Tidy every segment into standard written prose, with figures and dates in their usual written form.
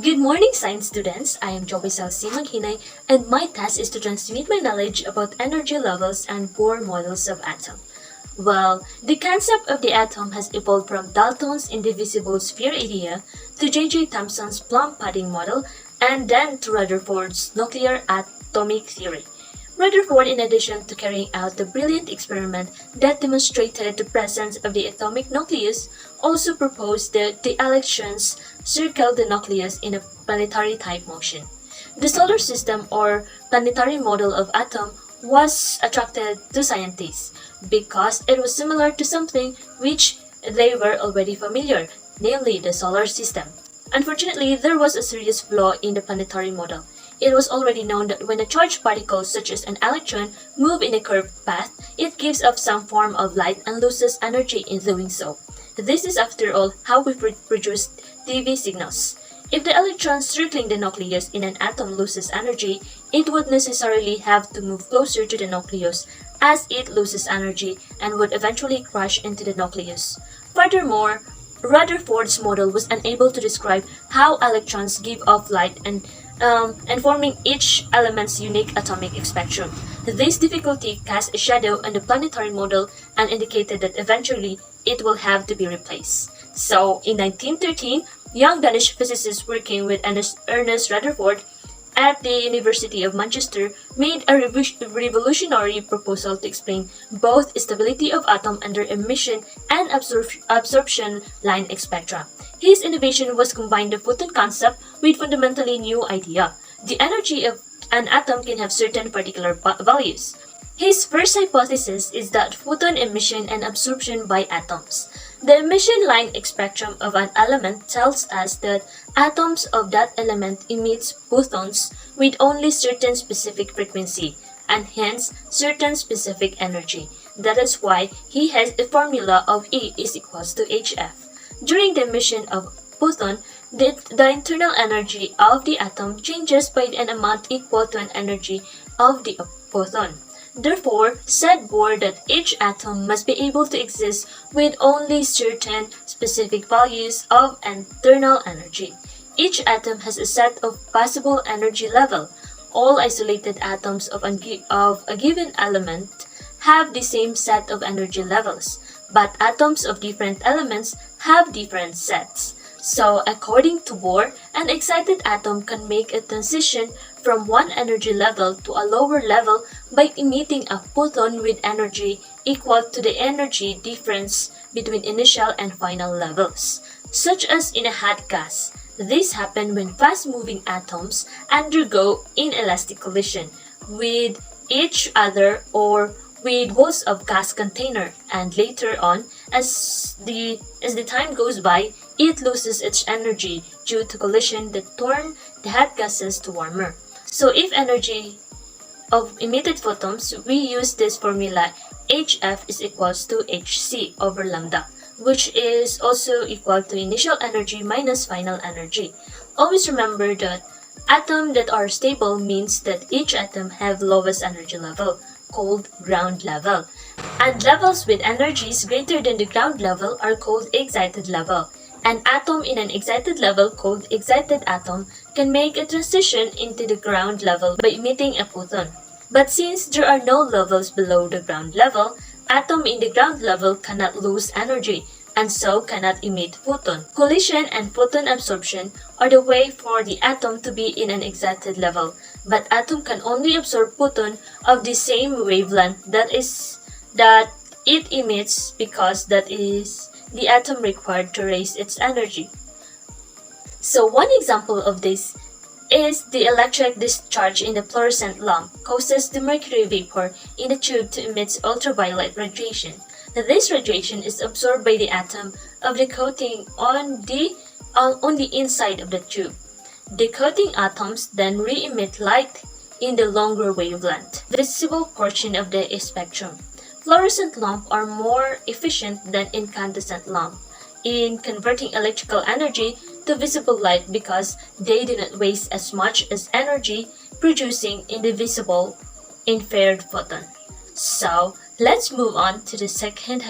Good morning, science students. I am Joey Salsi Maghinay, and my task is to transmit my knowledge about energy levels and Bohr models of atom. Well, the concept of the atom has evolved from Dalton's indivisible sphere idea to J.J. Thomson's plum pudding model and then to Rutherford's nuclear atomic theory. Rutherford, in addition to carrying out the brilliant experiment that demonstrated the presence of the atomic nucleus, also proposed that the electrons circle the nucleus in a planetary type motion. The solar system or planetary model of atom was attracted to scientists because it was similar to something which they were already familiar, namely the solar system. Unfortunately, there was a serious flaw in the planetary model. It was already known that when a charged particle such as an electron moves in a curved path, it gives off some form of light and loses energy in doing so. This is after all how we produce TV signals. If the electron circling the nucleus in an atom loses energy, it would necessarily have to move closer to the nucleus as it loses energy and would eventually crash into the nucleus. Furthermore, Rutherford's model was unable to describe how electrons give off light and forming each element's unique atomic spectrum. This difficulty cast a shadow on the planetary model and indicated that eventually it will have to be replaced. So, in 1913, young Danish physicists working with Ernest Rutherford at the University of Manchester made a revolutionary proposal to explain both stability of atom under emission and absorption line spectra. His innovation was combined the photon concept with fundamentally new idea. The energy of an atom can have certain particular values. His first hypothesis is that photon emission and absorption by atoms. The emission line spectrum of an element tells us that atoms of that element emits photons with only certain specific frequency and hence certain specific energy. That is why he has a formula of E is equals to HF. During the emission of photon, the internal energy of the atom changes by an amount equal to an energy of the photon. Therefore, said Bohr that each atom must be able to exist with only certain specific values of internal energy. Each atom has a set of possible energy level. All isolated atoms of a given element have the same set of energy levels, but atoms of different elements have different sets. So, according to Bohr, an excited atom can make a transition from one energy level to a lower level by emitting a photon with energy equal to the energy difference between initial and final levels, such as in a hot gas. This happens when fast-moving atoms undergo inelastic collision with each other or with walls of gas container, and later on, as the time goes by, it loses its energy due to collision that turn the hot gases to warmer. So if energy of emitted photons, we use this formula HF is equals to Hc over lambda, which is also equal to initial energy minus final energy. Always remember that atoms that are stable means that each atom have lowest energy level, called ground level, and levels with energies greater than the ground level are called excited level. An atom in an excited level called excited atom can make a transition into the ground level by emitting a photon. But since there are no levels below the ground level, atom in the ground level cannot lose energy and so cannot emit photon. Collision and photon absorption are the way for the atom to be in an excited level, but atom can only absorb photon of the same wavelength that it emits because that is the atom required to raise its energy. So one example of this is the electric discharge in the fluorescent lamp causes the mercury vapor in the tube to emit ultraviolet radiation. This radiation is absorbed by the atom of the coating on the inside of the tube. The coating atoms then re-emit light in the longer wavelength, visible portion of the spectrum. Fluorescent lamps are more efficient than incandescent lamps in converting electrical energy to visible light because they do not waste as much as energy producing in the visible infrared photon. So, let's move on to the second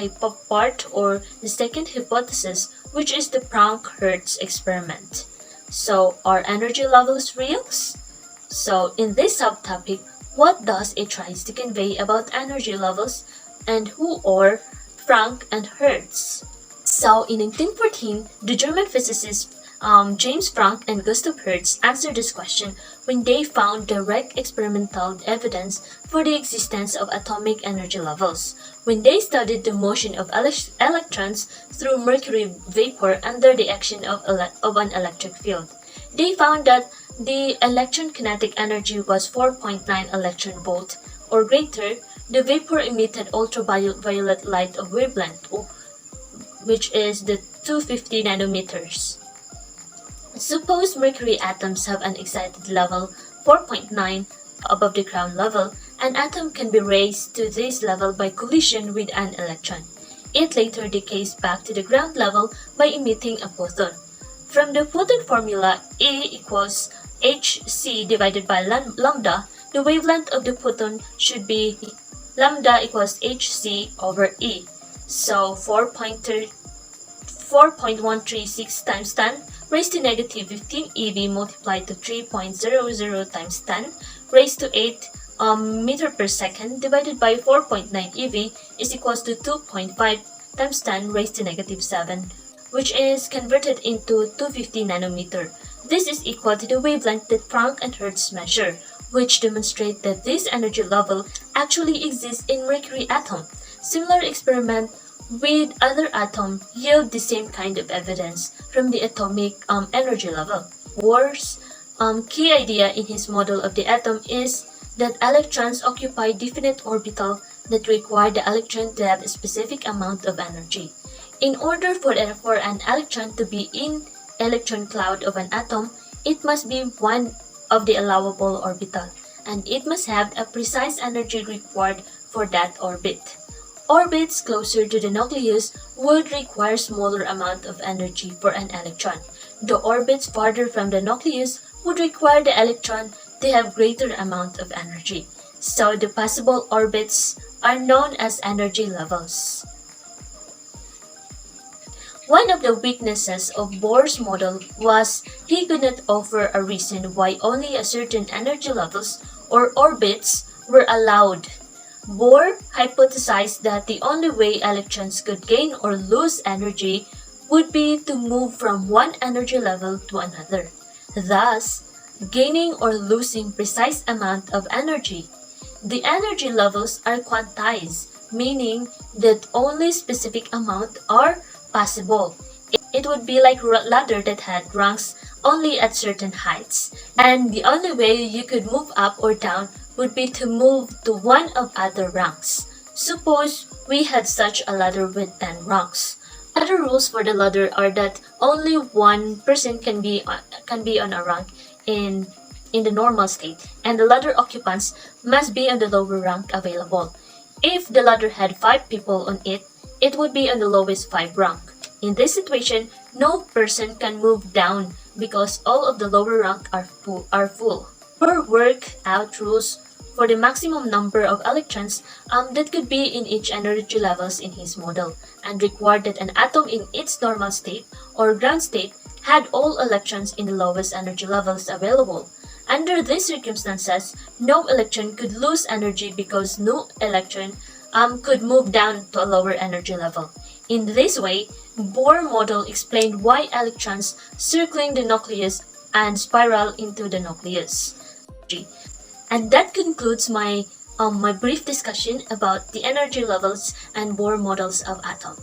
part or the second hypothesis, which is the Planck-Hertz experiment. So, are energy levels real? So, in this subtopic, what does it tries to convey about energy levels and who are Frank and Hertz? So, in 1914, the German physicists James Frank and Gustav Hertz answered this question when they found direct experimental evidence for the existence of atomic energy levels. When they studied the motion of electrons through mercury vapor under the action of an electric field, they found that the electron kinetic energy was 4.9 electron volt or greater. The vapor emitted ultraviolet light of wavelength, which is the 250 nanometers. Suppose mercury atoms have an excited level 4.9 above the ground level. An atom can be raised to this level by collision with an electron. It later decays back to the ground level by emitting a photon. From the photon formula, A equals hc divided by lambda, the wavelength of the photon should be lambda equals hc over E. So 4.136 times 10 raised to negative 15 eV multiplied to 3.00 times 10 raised to 8 meter per second divided by 4.9 eV is equals to 2.5 times 10 raised to negative 7, which is converted into 250 nanometer. This is equal to the wavelength that Frank and Hertz measure, which demonstrate that this energy level actually exists in mercury atom. Similar experiment with other atoms yield the same kind of evidence from the atomic energy level. Bohr's key idea in his model of the atom is that electrons occupy definite orbital that require the electron to have a specific amount of energy. In order for an electron to be in electron cloud of an atom, it must be one of the allowable orbital, and it must have a precise energy required for that orbit. Orbits closer to the nucleus would require smaller amount of energy for an electron. The orbits farther from the nucleus would require the electron to have greater amount of energy. So the possible orbits are known as energy levels. One of the weaknesses of Bohr's model was he could not offer a reason why only a certain energy levels or orbits were allowed. Bohr hypothesized that the only way electrons could gain or lose energy would be to move from one energy level to another, thus gaining or losing precise amount of energy. The energy levels are quantized, meaning that only specific amount are possible. It would be like a ladder that had rungs only at certain heights, and the only way you could move up or down would be to move to one of other rungs. Suppose we had such a ladder with 10 rungs. Other rules for the ladder are that only one person can be on a rung in the normal state, and the ladder occupants must be on the lower rank available. If the ladder had 5 people on it, it would be on the lowest 5 rank. In this situation, no person can move down because all of the lower rank are full. Bohr worked out rules for the maximum number of electrons that could be in each energy levels in his model, and required that an atom in its normal state or ground state had all electrons in the lowest energy levels available. Under these circumstances, no electron could lose energy because no electron could move down to a lower energy level. In this way, Bohr model explained why electrons circling the nucleus and spiral into the nucleus. And that concludes my brief discussion about the energy levels and Bohr models of atom.